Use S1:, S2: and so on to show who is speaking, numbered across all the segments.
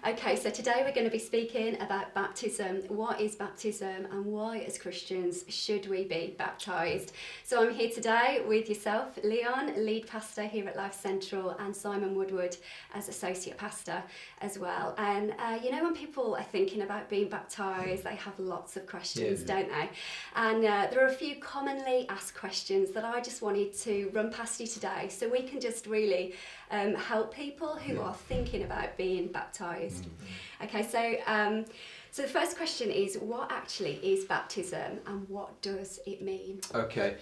S1: Okay, so today we're going to be speaking about baptism. What is baptism and why, as Christians, should we be baptised? So I'm here today with yourself, Leon, lead pastor here at Life Central, and Simon Woodward as associate pastor as well. And when people are thinking about being baptised, they have lots of questions, don't they? And there are a few commonly asked questions that I just wanted to run past you today, so we can just really help people who are thinking about being baptised. Okay, so the first question is, what actually is baptism and what does it mean?
S2: Okay,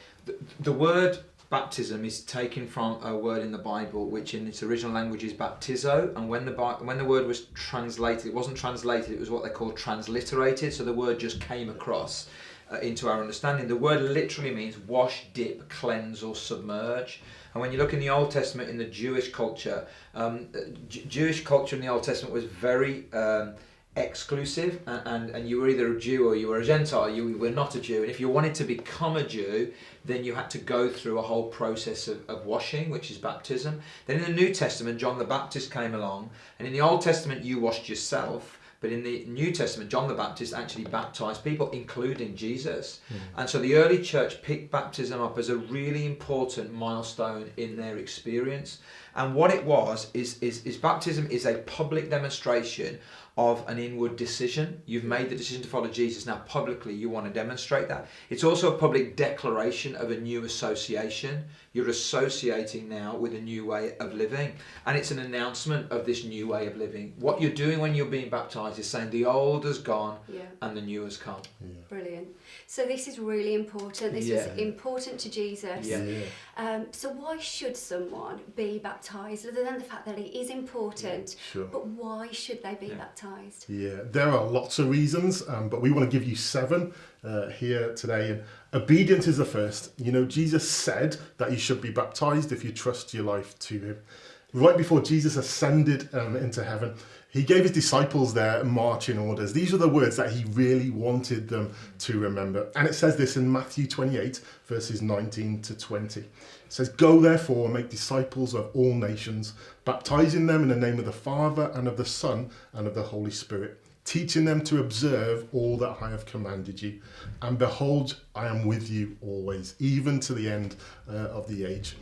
S2: the word baptism is taken from a word in the Bible which in its original language is baptizo, and when the word was translated, it wasn't translated, it was what they call transliterated, so the word just came across into our understanding. The word literally means wash, dip, cleanse or submerge. And when you look in the Old Testament, in the Jewish culture, Jewish culture in the Old Testament was very exclusive, and you were either a Jew or you were a Gentile. You were not a Jew, and if you wanted to become a Jew, then you had to go through a whole process of washing, which is baptism. Then in the New Testament, John the Baptist came along, and in the Old Testament you washed yourself, but in the New Testament, John the Baptist actually baptized people, including Jesus. And so the early church picked baptism up as a really important milestone in their experience. And what it was is baptism is a public demonstration of an inward decision. You've made the decision to follow Jesus. Now publicly you want to demonstrate that. It's also a public declaration of a new association. You're associating now with a new way of living. And it's an announcement of this new way of living. What you're doing when you're being baptized is saying the old has gone and the new has come.
S1: Brilliant. So this is really important. This was important to Jesus. So why should someone be baptised, other than the fact that it is important? But why should they be baptised?
S3: There are lots of reasons, but we want to give you 7 here today. And obedience is the first. Jesus said that you should be baptised if you trust your life to him. Right before Jesus ascended into heaven, he gave his disciples their marching orders. These are the words that he really wanted them to remember. And it says this in Matthew 28, verses 19 to 20. It says, "Go therefore and make disciples of all nations, baptizing them in the name of the Father and of the Son and of the Holy Spirit, teaching them to observe all that I have commanded you. And behold, I am with you always, even to the end of the age."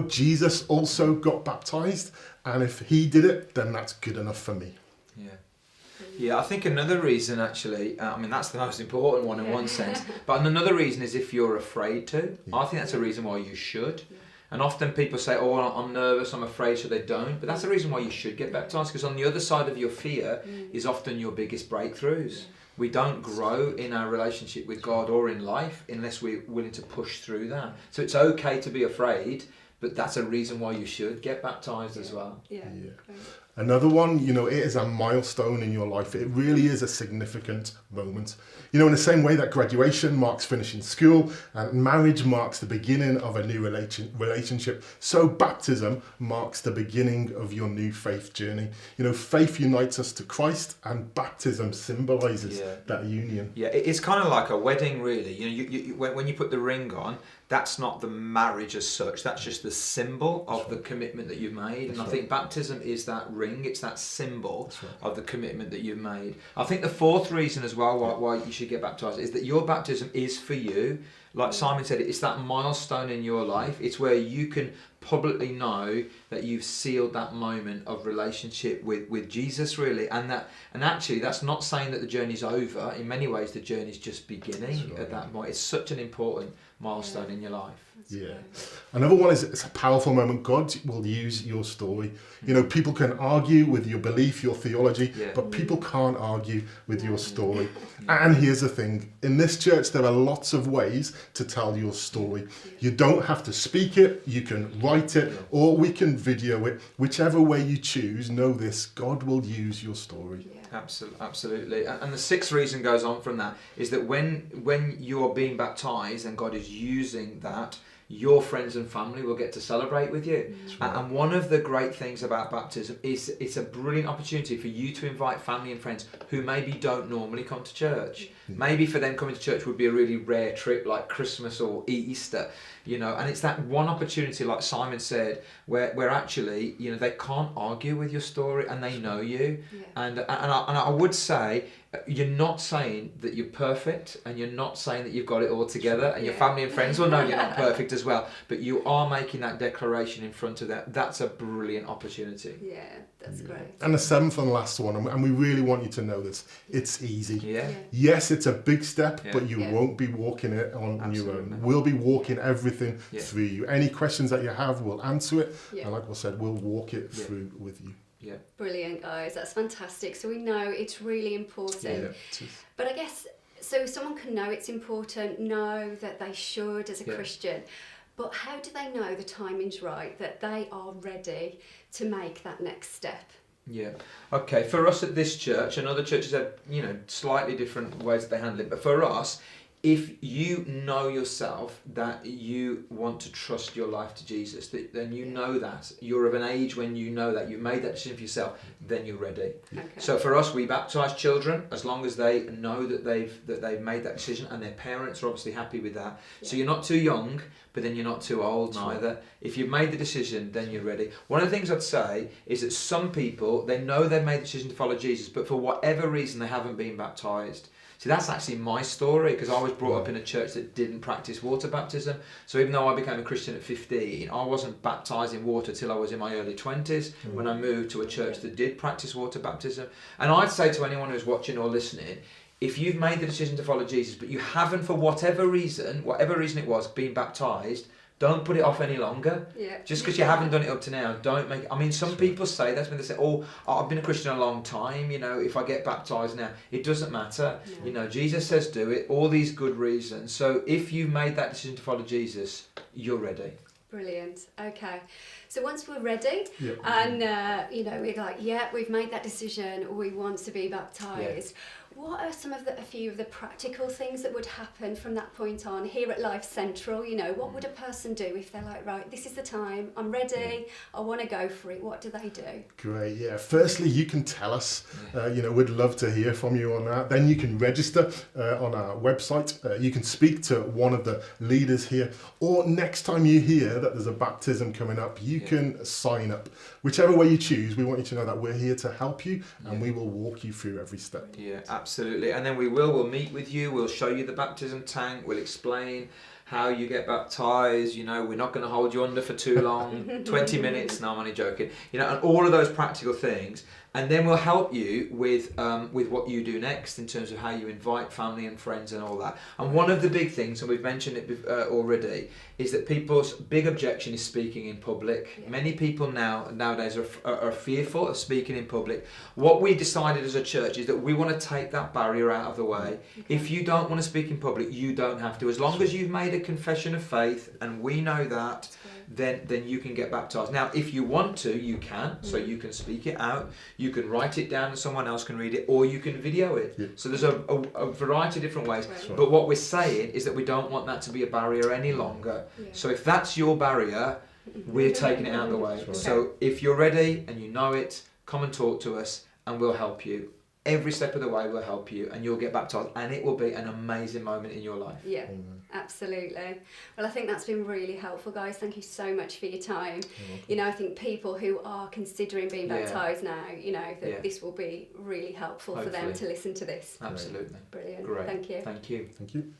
S3: Jesus also got baptized, and if he did it, then that's good enough for me.
S2: Yeah, I think another reason actually, that's the most important one in one sense, but another reason is if you're afraid to. I think that's a reason why you should. And often people say, oh, I'm nervous, I'm afraid, so they don't. But that's the reason why you should get baptized, because on the other side of your fear is often your biggest breakthroughs. We don't grow in our relationship with God or in life unless we're willing to push through that. So it's okay to be afraid, but that's a reason why you should get baptized as well.
S3: Another one, it is a milestone in your life. It really is a significant moment. In the same way that graduation marks finishing school and marriage marks the beginning of a new relationship, so baptism marks the beginning of your new faith journey. Faith unites us to Christ, and baptism symbolizes that union.
S2: Yeah, it's kind of like a wedding, really. You when you put the ring on, that's not the marriage as such. That's just the symbol of the commitment that you've made. And I think baptism is that ring. It's that symbol of the commitment that you've made. I think the fourth reason as well why you should get baptized is that your baptism is for you. Like Simon said, it's that milestone in your life. It's where you can publicly know that you've sealed that moment of relationship with Jesus, really. And actually, that's not saying that the journey's over. In many ways, the journey's just beginning at that point. It's such an important milestone in your life.
S3: Another one is it's a powerful moment. God will use your story. People can argue with your belief, your theology, but people can't argue with your story. And here's the thing. In this church, there are lots of ways to tell your story. You don't have to speak it. You can write it, or we can video it. Whichever way you choose, know this, God will use your story.
S2: Absolutely. And the sixth reason goes on from that, is that when you are being baptized and God is using that, your friends and family will get to celebrate with you. And one of the great things about baptism is it's a brilliant opportunity for you to invite family and friends who maybe don't normally come to church. Maybe for them coming to church would be a really rare trip like Christmas or Easter, you know, and it's that one opportunity, like Simon said, where actually, you know, they can't argue with your story and they know you. And I would say, you're not saying that you're perfect, and you're not saying that you've got it all together, and your family and friends will know you're not perfect as well, but you are making that declaration in front of them. That's a brilliant opportunity.
S1: Yeah, that's great.
S3: And the seventh and last one, and we really want you to know this, it's easy.
S2: Yeah.
S3: Yes, it's a big step, but you
S1: Yeah.
S3: won't be walking it on your
S2: Absolutely.
S3: own. We'll be walking everything
S2: Yeah.
S3: through you. Any questions that you have, we'll answer it.
S1: Yeah.
S3: And like we said, we'll walk it through with you.
S2: Yeah.
S1: Brilliant, guys. That's fantastic. So we know it's really important.
S3: it is.
S1: But I guess, so someone can know it's important, know that they should as a
S2: Yeah.
S1: Christian, but how do they know the timing's right, that they are ready to make that next step?
S2: Yeah. Okay. For us at this church, and other churches have, you know, slightly different ways that they handle it. But for us, if you know yourself that you want to trust your life to Jesus, then you know that you're of an age when you know that you've made that decision for yourself, then you're ready.
S1: Okay.
S2: So for us, we baptise children as long as they know that they've made that decision, and their parents are obviously happy with that. So you're not too young, but then you're not too old neither. If you've made the decision, then you're ready. One of the things I'd say is that some people, they know they've made the decision to follow Jesus, but for whatever reason they haven't been baptised. See, that's actually my story, because I was brought up in a church that didn't practice water baptism. So even though I became a Christian at 15, I wasn't baptised in water till I was in my early 20s, when I moved to a church that did practice water baptism. And I'd say to anyone who's watching or listening, if you've made the decision to follow Jesus, but you haven't, for whatever reason it was, been baptised, don't put it off any longer.
S1: Yeah.
S2: Just because you haven't done it up to now, don't make... I mean, some people say that when they say, oh, I've been a Christian a long time, you know, if I get baptised now, it doesn't matter.
S1: No.
S2: You know, Jesus says do it, all these good reasons. So if you've made that decision to follow Jesus, you're ready.
S1: Brilliant. Okay. So once we're ready,
S3: Yeah.
S1: and you know, we're like, yeah, we've made that decision, we want to be baptised. What are a few of the practical things that would happen from that point on here at Life Central? You know, what would a person do if they're like, right, this is the time, I'm ready, I want to go for it? What do they do?
S3: Great, yeah. Firstly, you can tell us. You know, we'd love to hear from you on that. Then you can register on our website. You can speak to one of the leaders here. Or next time you hear that there's a baptism coming up, you can sign up. Whichever way you choose, we want you to know that we're here to help you, and we will walk you through every step.
S2: Yeah, absolutely. And then we'll meet with you, we'll show you the baptism tank, we'll explain how you get baptized. You know, we're not going to hold you under for too long, 20 minutes, no, I'm only joking, you know, and all of those practical things. And then we'll help you with what you do next in terms of how you invite family and friends and all that. And one of the big things, and we've mentioned it already, is that people's big objection is speaking in public.
S1: Yeah.
S2: Many people nowadays are fearful of speaking in public. What we decided as a church is that we want to take that barrier out of the way.
S1: Okay.
S2: If you don't want to speak in public, you don't have to. As long as you've made a confession of faith, and we know that, then you can get baptized. Now, if you want to, you can. So you can speak it out, you can write it down and someone else can read it, or you can video it.
S3: Yeah.
S2: So there's a variety of different ways.
S1: Right.
S2: But what we're saying is that we don't want that to be a barrier any longer.
S1: Yeah.
S2: So if that's your barrier, we're taking it out of the way.
S3: Right.
S2: So if you're ready and you know it, come and talk to us and we'll help you. Every step of the way we'll help you, and you'll get baptized, and it will be an amazing moment in your life.
S1: Yeah, absolutely. Well, I think that's been really helpful, guys. Thank you so much for your time. You know, I think people who are considering being
S2: Yeah.
S1: baptised now, you know, that
S2: Yeah.
S1: this will be really helpful for them
S2: Hopefully.
S1: to listen to this.
S2: Absolutely.
S1: Brilliant.
S2: Great.
S1: Thank you.
S2: Thank you.
S3: Thank you.